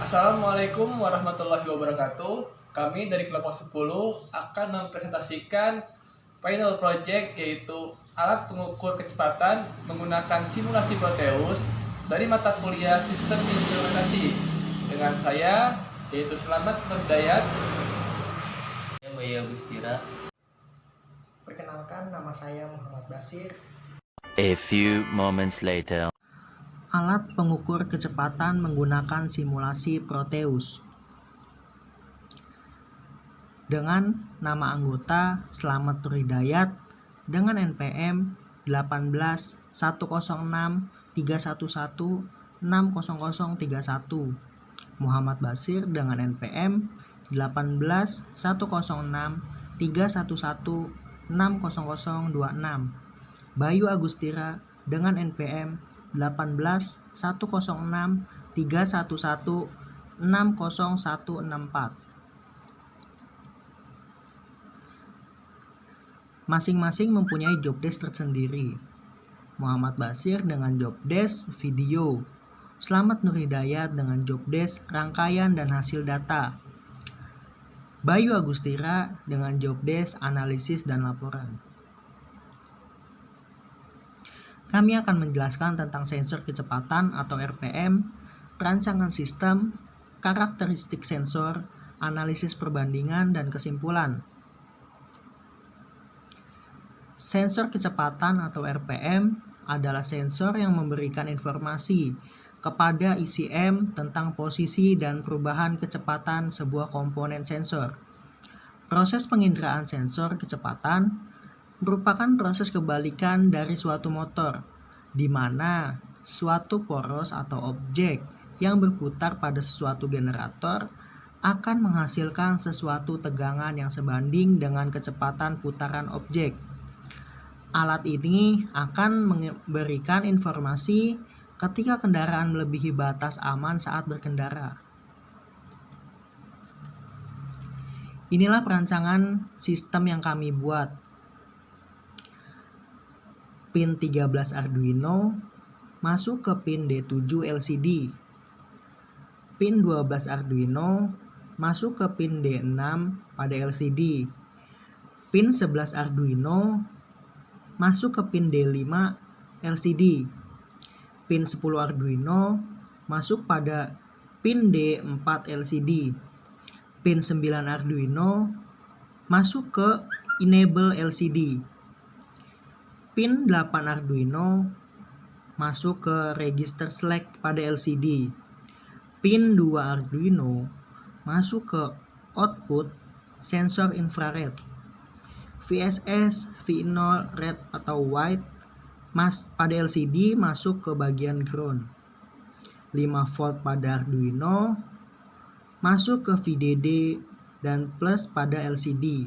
Assalamualaikum warahmatullahi wabarakatuh. Kami dari kelompok 10 akan mempresentasikan final project, yaitu alat pengukur kecepatan menggunakan simulasi Proteus dari mata kuliah sistem implementasi. Dengan saya, yaitu Selamat Nurdayat. Saya Bayu Agustira. Perkenalkan, nama saya Muhammad Basir. A few moments later. Alat pengukur kecepatan menggunakan simulasi Proteus. Dengan nama anggota Selamat Nurdayat dengan NPM 1816311600031. Muhammad Basir dengan NPM 1816311600026. Bayu Agustira dengan NPM 1816311600164. Masing-masing mempunyai job desk tersendiri. Muhammad Basir dengan job desk video, Selamat Nurdayat dengan job desk rangkaian dan hasil data, Bayu Agustira dengan job desk analisis dan laporan. Kami akan menjelaskan tentang sensor kecepatan atau RPM, rancangan sistem, karakteristik sensor, analisis perbandingan, dan kesimpulan. Sensor kecepatan atau RPM adalah sensor yang memberikan informasi kepada ICM tentang posisi dan perubahan kecepatan sebuah komponen sensor. Proses penginderaan sensor kecepatan merupakan proses kebalikan dari suatu motor, di mana suatu poros atau objek yang berputar pada sesuatu generator akan menghasilkan sesuatu tegangan yang sebanding dengan kecepatan putaran objek. Alat ini akan memberikan informasi ketika kendaraan melebihi batas aman saat berkendara. Inilah perancangan sistem yang kami buat. Pin 13 Arduino masuk ke pin D7 LCD. Pin 12 Arduino masuk ke pin D6 pada LCD. Pin 11 Arduino masuk ke pin D5 LCD. Pin 10 Arduino masuk pada pin D4 LCD. Pin 9 Arduino masuk ke enable LCD. Pin 8 Arduino masuk ke register select pada LCD. Pin 2 Arduino masuk ke output sensor infrared. VSS, V0, red atau white pada LCD masuk ke bagian ground. 5 volt pada Arduino masuk ke VDD dan plus pada LCD.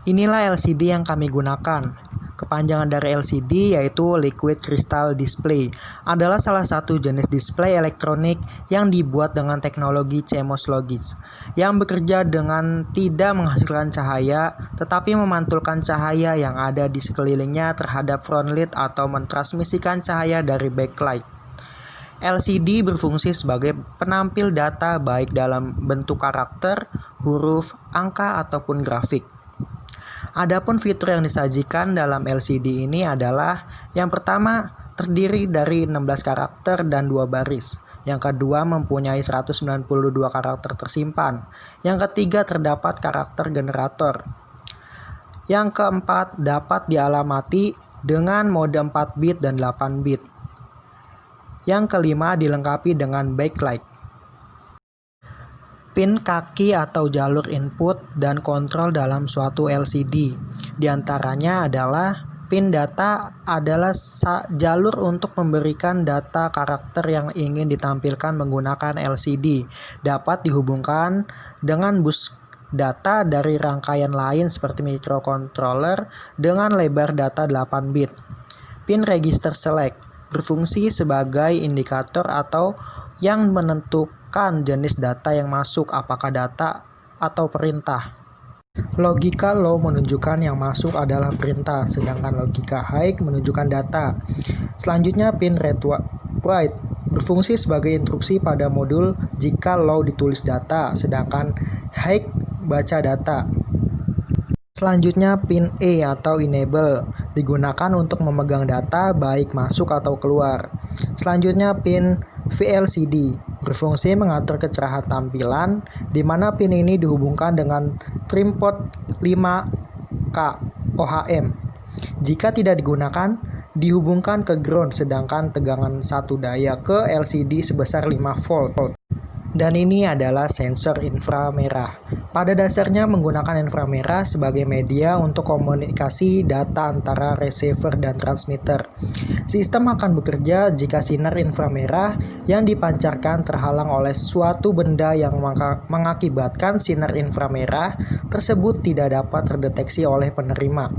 Inilah LCD yang kami gunakan. Kepanjangan dari LCD yaitu Liquid Crystal Display, adalah salah satu jenis display elektronik yang dibuat dengan teknologi CMOS logic, yang bekerja dengan tidak menghasilkan cahaya tetapi memantulkan cahaya yang ada di sekelilingnya terhadap frontlit atau mentransmisikan cahaya dari backlight. LCD berfungsi sebagai penampil data baik dalam bentuk karakter, huruf, angka, ataupun grafik. Adapun fitur yang disajikan dalam LCD ini adalah yang pertama terdiri dari 16 karakter dan 2 baris. Yang kedua mempunyai 192 karakter tersimpan. Yang ketiga terdapat karakter generator. Yang keempat dapat dialamati dengan mode 4 bit dan 8 bit. Yang kelima dilengkapi dengan backlight. Pin kaki atau jalur input dan kontrol dalam suatu LCD. Di antaranya adalah pin data adalah jalur untuk memberikan data karakter yang ingin ditampilkan menggunakan LCD. Dapat dihubungkan dengan bus data dari rangkaian lain seperti microcontroller dengan lebar data 8 bit. Pin register select berfungsi sebagai indikator atau yang menentukan jenis data yang masuk, apakah data atau perintah. Logika low menunjukkan yang masuk adalah perintah, sedangkan logika high menunjukkan data. Selanjutnya pin red white berfungsi sebagai instruksi pada modul jika low ditulis data, sedangkan high baca data. Selanjutnya pin E atau enable digunakan untuk memegang data baik masuk atau keluar. Selanjutnya pin VLCD berfungsi mengatur kecerahan tampilan, di mana pin ini dihubungkan dengan trim port 5K OHM. Jika tidak digunakan, dihubungkan ke ground, sedangkan tegangan satu daya ke LCD sebesar 5 volt. Dan ini adalah sensor inframerah. Pada dasarnya menggunakan inframerah sebagai media untuk komunikasi data antara receiver dan transmitter. Sistem akan bekerja jika sinar inframerah yang dipancarkan terhalang oleh suatu benda yang mengakibatkan sinar inframerah tersebut tidak dapat terdeteksi oleh penerima.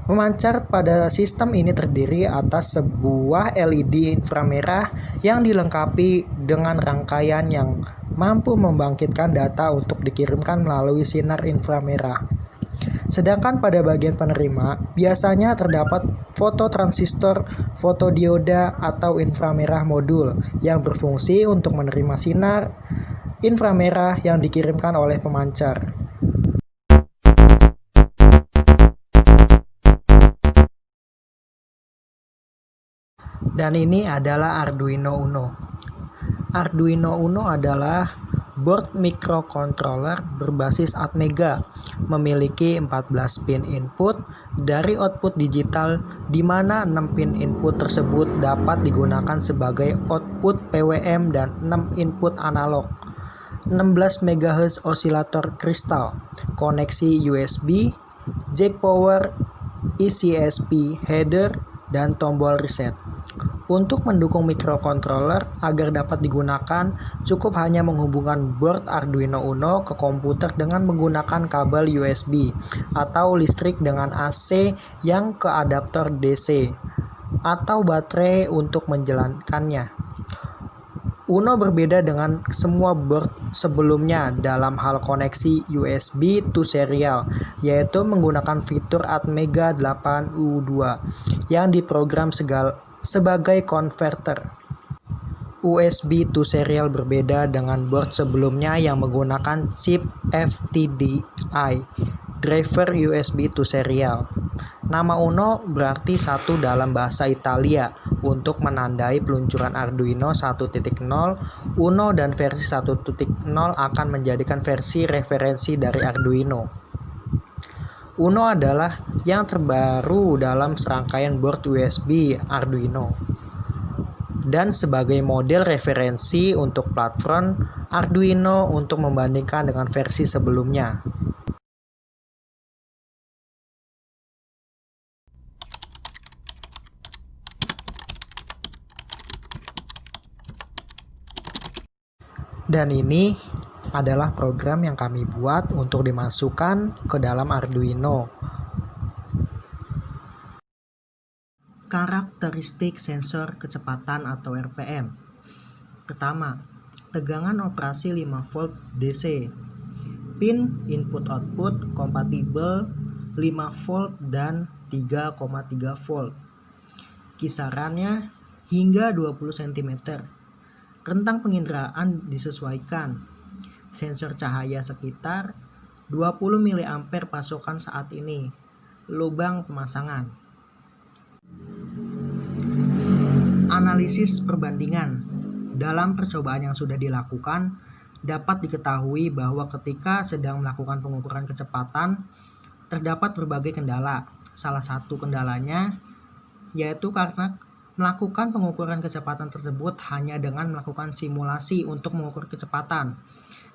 Pemancar pada sistem ini terdiri atas sebuah LED inframerah yang dilengkapi dengan rangkaian yang mampu membangkitkan data untuk dikirimkan melalui sinar inframerah. Sedangkan pada bagian penerima, biasanya terdapat fototransistor, fotodioda, atau inframerah modul yang berfungsi untuk menerima sinar inframerah yang dikirimkan oleh pemancar. Dan ini adalah Arduino Uno. Arduino Uno adalah board microcontroller berbasis Atmega, memiliki 14 pin input dari output digital, di mana 6 pin input tersebut dapat digunakan sebagai output PWM dan 6 input analog. 16 MHz osilator kristal, koneksi USB, jack power, ECSP header, dan tombol reset. Untuk mendukung microcontroller agar dapat digunakan, cukup hanya menghubungkan board Arduino Uno ke komputer dengan menggunakan kabel USB atau listrik dengan AC yang ke adaptor DC atau baterai untuk menjalankannya. Uno berbeda dengan semua board sebelumnya dalam hal koneksi USB to serial, yaitu menggunakan fitur Atmega 8U2 yang diprogram sebagai converter. USB to serial berbeda dengan board sebelumnya yang menggunakan chip FTDI, driver USB to serial. Nama Uno berarti satu dalam bahasa Italia untuk menandai peluncuran Arduino 1.0. Uno dan versi 1.0 akan menjadikan versi referensi dari Arduino. Uno adalah yang terbaru dalam serangkaian board USB Arduino dan sebagai model referensi untuk platform Arduino untuk membandingkan dengan versi sebelumnya. Dan ini adalah program yang kami buat untuk dimasukkan ke dalam Arduino. Karakteristik sensor kecepatan atau RPM. Pertama, tegangan operasi 5 volt DC. Pin input-output kompatibel 5 volt dan 3,3 volt. Kisarannya hingga 20 cm. Rentang penginderaan disesuaikan. Sensor cahaya sekitar 20 mA pasokan saat ini. Lubang pemasangan. Analisis perbandingan. Dalam percobaan yang sudah dilakukan, dapat diketahui bahwa ketika sedang melakukan pengukuran kecepatan, terdapat berbagai kendala. Salah satu kendalanya yaitu karena melakukan pengukuran kecepatan tersebut hanya dengan melakukan simulasi untuk mengukur kecepatan.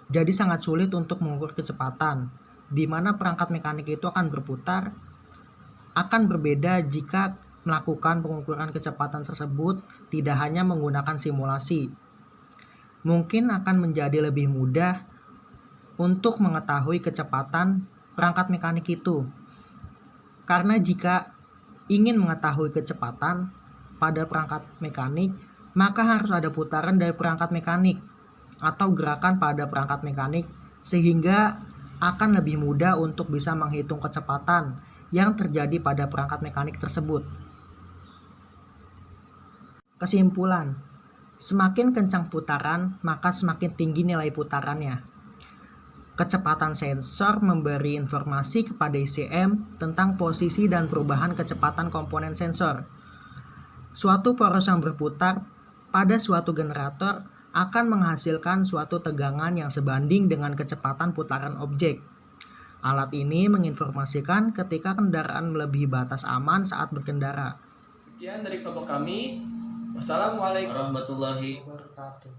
Jadi sangat sulit untuk mengukur kecepatan, di mana perangkat mekanik itu akan berputar, akan berbeda jika melakukan pengukuran kecepatan tersebut tidak hanya menggunakan simulasi. Mungkin akan menjadi lebih mudah untuk mengetahui kecepatan perangkat mekanik itu. Karena jika ingin mengetahui kecepatan pada perangkat mekanik, maka harus ada putaran dari perangkat mekanik atau gerakan pada perangkat mekanik, sehingga akan lebih mudah untuk bisa menghitung kecepatan yang terjadi pada perangkat mekanik tersebut. Kesimpulan, Semakin kencang putaran, maka semakin tinggi nilai putarannya. Kecepatan sensor memberi informasi kepada ICM tentang posisi dan perubahan kecepatan komponen sensor. Suatu poros yang berputar pada suatu generator akan menghasilkan suatu tegangan yang sebanding dengan kecepatan putaran objek. Alat ini menginformasikan ketika kendaraan melebihi batas aman saat berkendara. Sekian dari kelompok kami. Wassalamualaikum Warahmatullahi Wabarakatuh.